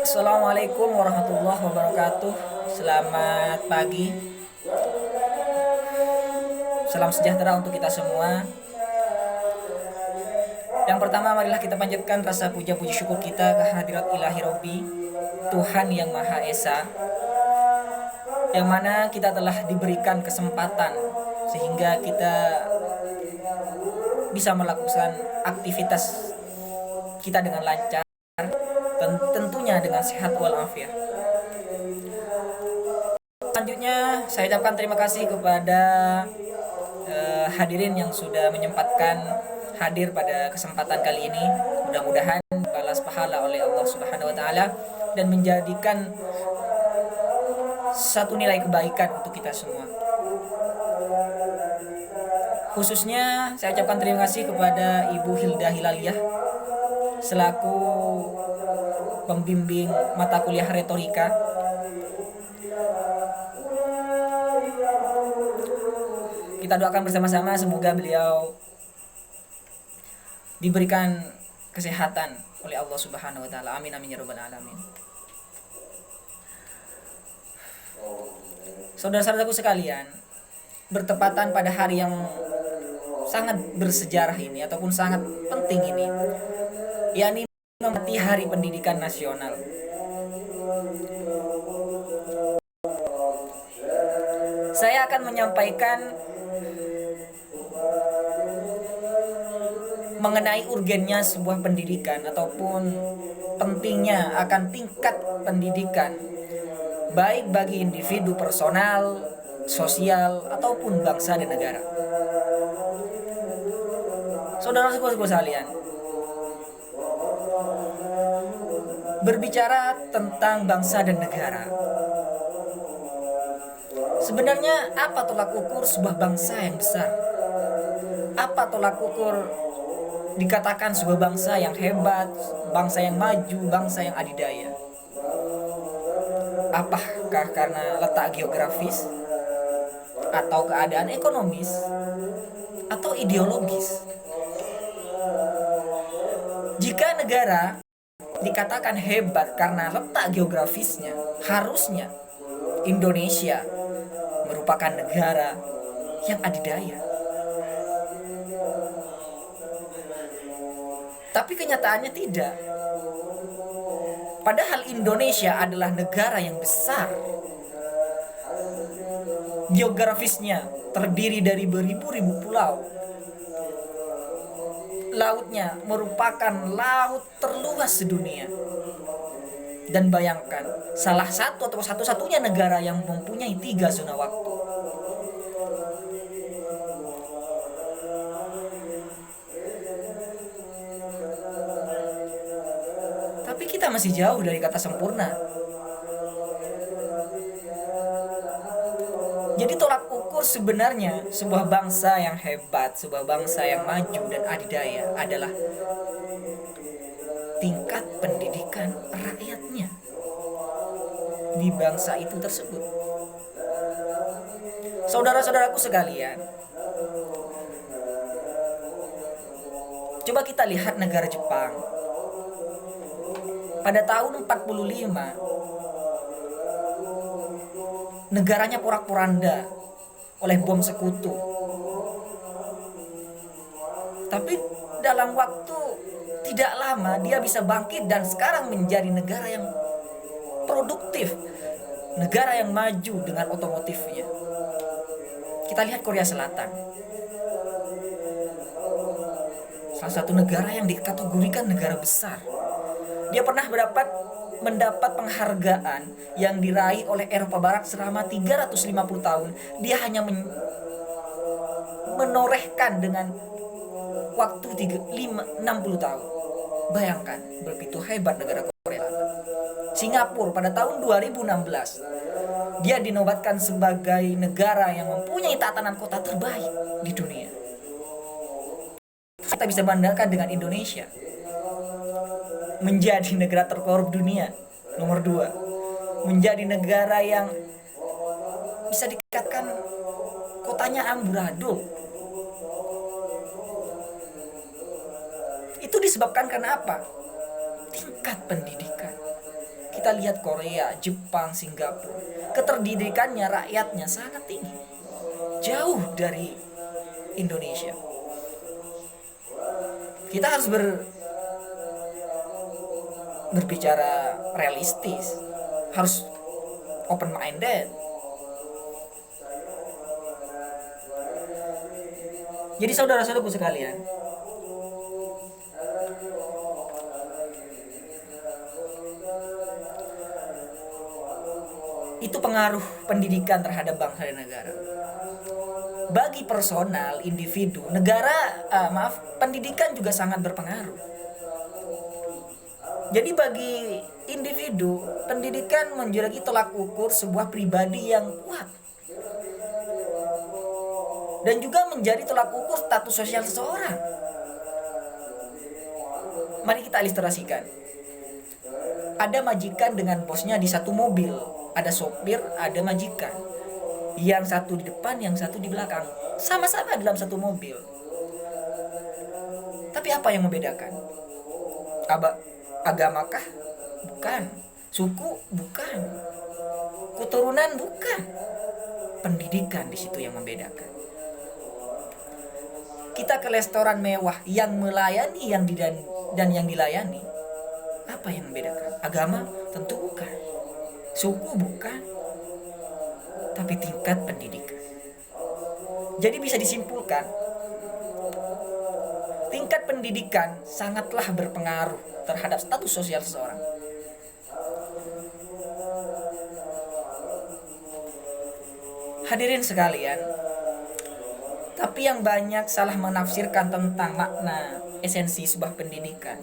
Assalamualaikum warahmatullahi wabarakatuh. Selamat pagi. Salam sejahtera untuk kita semua. Yang pertama, marilah kita panjatkan rasa puja puji syukur kita ke hadirat ilahi Robbi, Tuhan yang Maha Esa, yang mana kita telah diberikan kesempatan sehingga kita bisa melakukan aktivitas kita dengan lancar, tentunya dengan sehat walafiat. Selanjutnya saya ucapkan terima kasih kepada hadirin yang sudah menyempatkan hadir pada kesempatan kali ini. Mudah-mudahan balas pahala oleh Allah Subhanahu wa taala dan menjadikan satu nilai kebaikan untuk kita semua. Khususnya saya ucapkan terima kasih kepada Ibu Hilda Hilaliyah selaku pembimbing mata kuliah retorika. Kita doakan bersama-sama semoga beliau diberikan kesehatan oleh Allah Subhanahu wa taala. Amin amin ya rabbal alamin. Saudara-saudaraku sekalian, bertepatan pada hari yang sangat bersejarah ini ataupun sangat penting ini, yakni memperingati Hari Pendidikan Nasional. Saya akan menyampaikan mengenai urgennya sebuah pendidikan ataupun pentingnya akan tingkat pendidikan baik bagi individu personal, sosial ataupun bangsa dan negara. Saudara-saudaraku sekalian, berbicara tentang bangsa dan negara, sebenarnya apa tolak ukur sebuah bangsa yang besar? Apa tolak ukur dikatakan sebuah bangsa yang hebat, bangsa yang maju, bangsa yang adidaya? Apakah karena letak geografis, atau keadaan ekonomis, atau ideologis? Jika negara dikatakan hebat karena letak geografisnya, harusnya Indonesia merupakan negara yang adidaya. Tapi kenyataannya tidak. Padahal Indonesia adalah negara yang besar. Geografisnya terdiri dari beribu-ribu pulau. Lautnya merupakan laut terluas sedunia. Dan bayangkan, salah satu atau satu-satunya negara yang mempunyai 3 zona waktu. Tapi kita masih jauh dari kata sempurna. Jadi tolak ukur sebenarnya sebuah bangsa yang hebat, sebuah bangsa yang maju dan adidaya adalah tingkat pendidikan rakyatnya di bangsa itu tersebut. Saudara-saudaraku sekalian, coba kita lihat negara Jepang. Pada tahun 45, negaranya porak-poranda oleh bom sekutu. Tapi dalam waktu tidak lama dia bisa bangkit dan sekarang menjadi negara yang produktif, negara yang maju dengan otomotifnya. Kita lihat Korea Selatan, salah satu negara yang dikategorikan negara besar. Dia pernah mendapat penghargaan yang diraih oleh Eropa Barat selama 350 tahun. Dia hanya menorehkan dengan waktu 60 tahun. Bayangkan begitu hebat negara Korea. Singapura pada tahun 2016 dia dinobatkan sebagai negara yang mempunyai tatanan kota terbaik di dunia. Kita bisa bandingkan dengan Indonesia, menjadi negara terkorup dunia nomor 2, menjadi negara yang bisa dikatakan kotanya amburadul. Itu disebabkan karena apa? Tingkat pendidikan. kita lihat Korea, Jepang, Singapura, keterdidikannya rakyatnya sangat tinggi, jauh dari Indonesia. Kita harus berbicara realistis, harus open minded. Jadi saudara-saudaraku sekalian, itu pengaruh pendidikan terhadap bangsa dan negara. Bagi personal, individu, negara, pendidikan juga sangat berpengaruh. Jadi bagi individu, pendidikan menjadi tolak ukur sebuah pribadi yang kuat. Dan juga menjadi tolak ukur status sosial seseorang. Mari kita ilustrasikan. Ada majikan dengan bosnya di satu mobil. Ada sopir, ada majikan. Yang satu di depan, yang satu di belakang. Sama-sama dalam satu mobil. Tapi apa yang membedakan? Agamakah? Bukan. Suku? Bukan. Keturunan? Bukan. Pendidikan di situ yang membedakan. Kita ke restoran mewah, yang melayani dan yang dilayani, apa yang membedakan? Agama? Tentu bukan. Suku? Bukan. Tapi tingkat pendidikan. Jadi bisa disimpulkan, tingkat pendidikan sangatlah berpengaruh terhadap status sosial seseorang. Hadirin sekalian, tapi yang banyak salah menafsirkan tentang makna esensi sebuah pendidikan,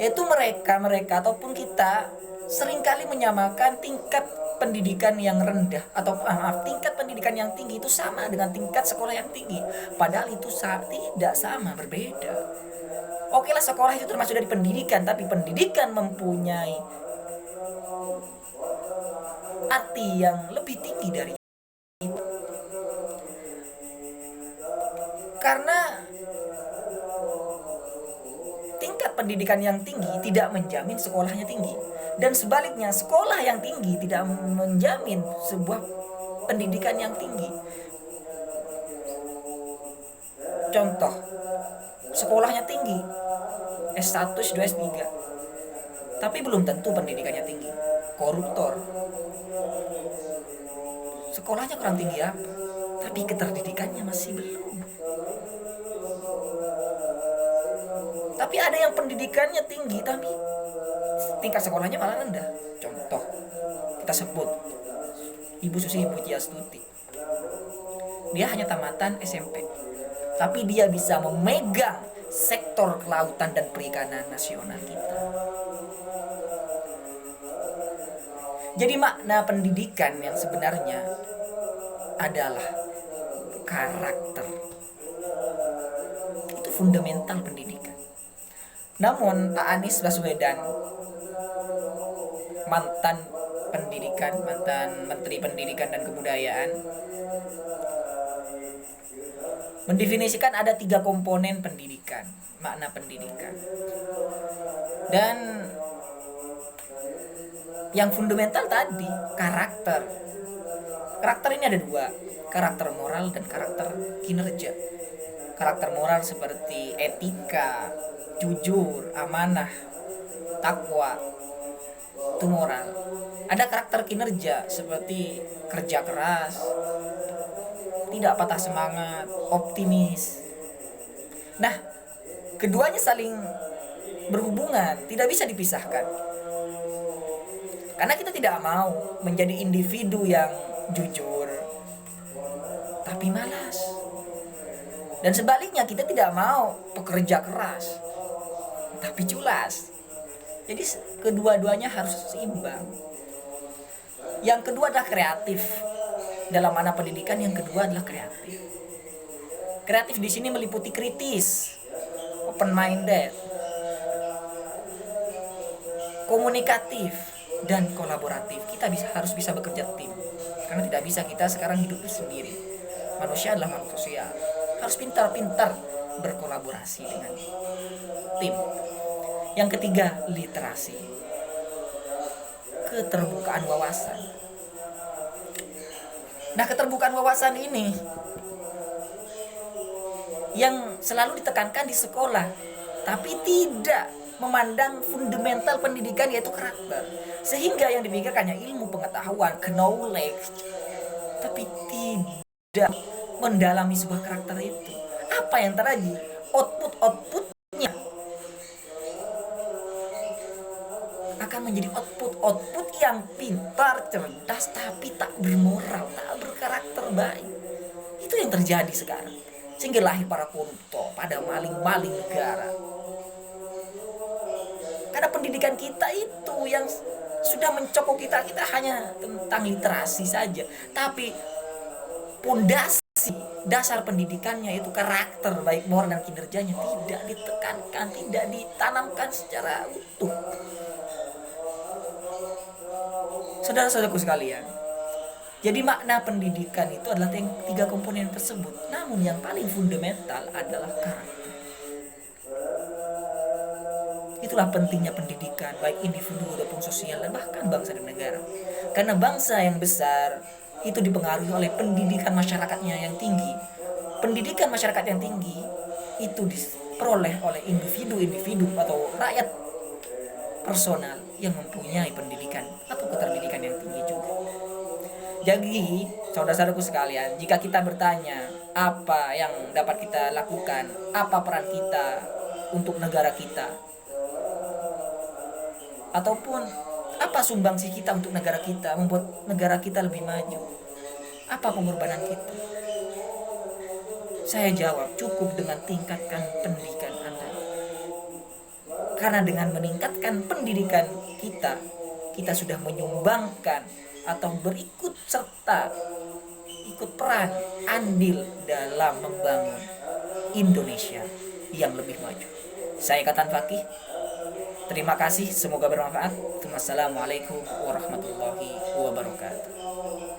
yaitu mereka ataupun kita seringkali menyamakan tingkat pendidikan yang rendah atau tingkat pendidikan yang tinggi itu sama dengan tingkat sekolah yang tinggi. Padahal itu tidak sama, berbeda. Oke lah, sekolah itu termasuk dari pendidikan, tapi pendidikan mempunyai arti yang lebih tinggi dari itu. Karena tingkat pendidikan yang tinggi tidak menjamin sekolahnya tinggi. Dan sebaliknya, sekolah yang tinggi tidak menjamin sebuah pendidikan yang tinggi. Contoh, sekolahnya tinggi, S1, S2, S3, tapi belum tentu pendidikannya tinggi. Koruptor, sekolahnya kurang tinggi apa, tapi keterdidikannya masih belum. Tapi ada yang pendidikannya tinggi tapi tingkat sekolahnya malah rendah. Contoh, kita sebut Ibu Susi Pujiastuti. Dia hanya tamatan SMP, tapi dia bisa memegang sektor kelautan dan perikanan nasional kita. Jadi makna pendidikan yang sebenarnya adalah karakter. Itu fundamental pendidikan. Namun Pak Anies Baswedan, mantan Menteri Pendidikan dan Kebudayaan, mendefinisikan ada 3 komponen pendidikan, makna pendidikan. Dan yang fundamental tadi, karakter. Karakter ini ada 2, karakter moral dan karakter kinerja. Karakter moral seperti etika, jujur, amanah, takwa, itu moral. Ada karakter kinerja seperti kerja keras, tidak patah semangat, optimis. Nah, keduanya saling berhubungan, tidak bisa dipisahkan. Karena kita tidak mau menjadi individu yang jujur tapi malas. Dan sebaliknya, kita tidak mau pekerja keras tapi culas. Jadi kedua-duanya harus seimbang. Yang kedua adalah kreatif. Dalam makna pendidikan yang kedua adalah kreatif. Kreatif di sini meliputi kritis, open minded, komunikatif, dan kolaboratif. Kita harus bisa bekerja tim. Karena tidak bisa kita sekarang hidup sendiri. Manusia adalah makhluk sosial. Harus pintar-pintar berkolaborasi dengan tim. Yang ketiga, literasi, keterbukaan wawasan. Nah, keterbukaan wawasan ini yang selalu ditekankan di sekolah, tapi tidak memandang fundamental pendidikan, yaitu karakter. Sehingga yang dipikirkannya ilmu pengetahuan, knowledge, tapi tidak mendalami sebuah karakter itu. Apa yang terjadi? Outputnya akan menjadi output yang pintar, cerdas, tapi tak bermoral, tak berkarakter baik. Itu yang terjadi sekarang. Sehingga lahir para koruptor, pada maling-maling negara. Karena pendidikan kita itu yang sudah mencokok kita hanya tentang literasi saja. Tapi pondasi dasar pendidikannya itu karakter, baik moral dan kinerjanya tidak ditekankan, tidak ditanamkan secara utuh. Saudara-saudaraku sekalian, jadi makna pendidikan itu adalah tiga komponen tersebut. Namun yang paling fundamental adalah karakter. Itulah pentingnya pendidikan, baik individu ataupun sosial dan bahkan bangsa dan negara. Karena bangsa yang besar itu dipengaruhi oleh pendidikan masyarakatnya yang tinggi. Pendidikan masyarakat yang tinggi itu diperoleh oleh individu-individu atau rakyat personal yang mempunyai pendidikan atau keterdidikan yang tinggi juga. Jadi, saudara-saudaraku sekalian, jika kita bertanya apa yang dapat kita lakukan, apa peran kita untuk negara kita, ataupun apa sumbangsi kita untuk negara kita, membuat negara kita lebih maju, apa pengorbanan kita, saya jawab, cukup dengan tingkatkan pendidikan Anda. Karena dengan meningkatkan pendidikan kita, kita sudah menyumbangkan atau berikut serta, ikut peran, andil dalam membangun Indonesia yang lebih maju. Saya Katan Fakih. Terima kasih, semoga bermanfaat. Wassalamualaikum warahmatullahi wabarakatuh.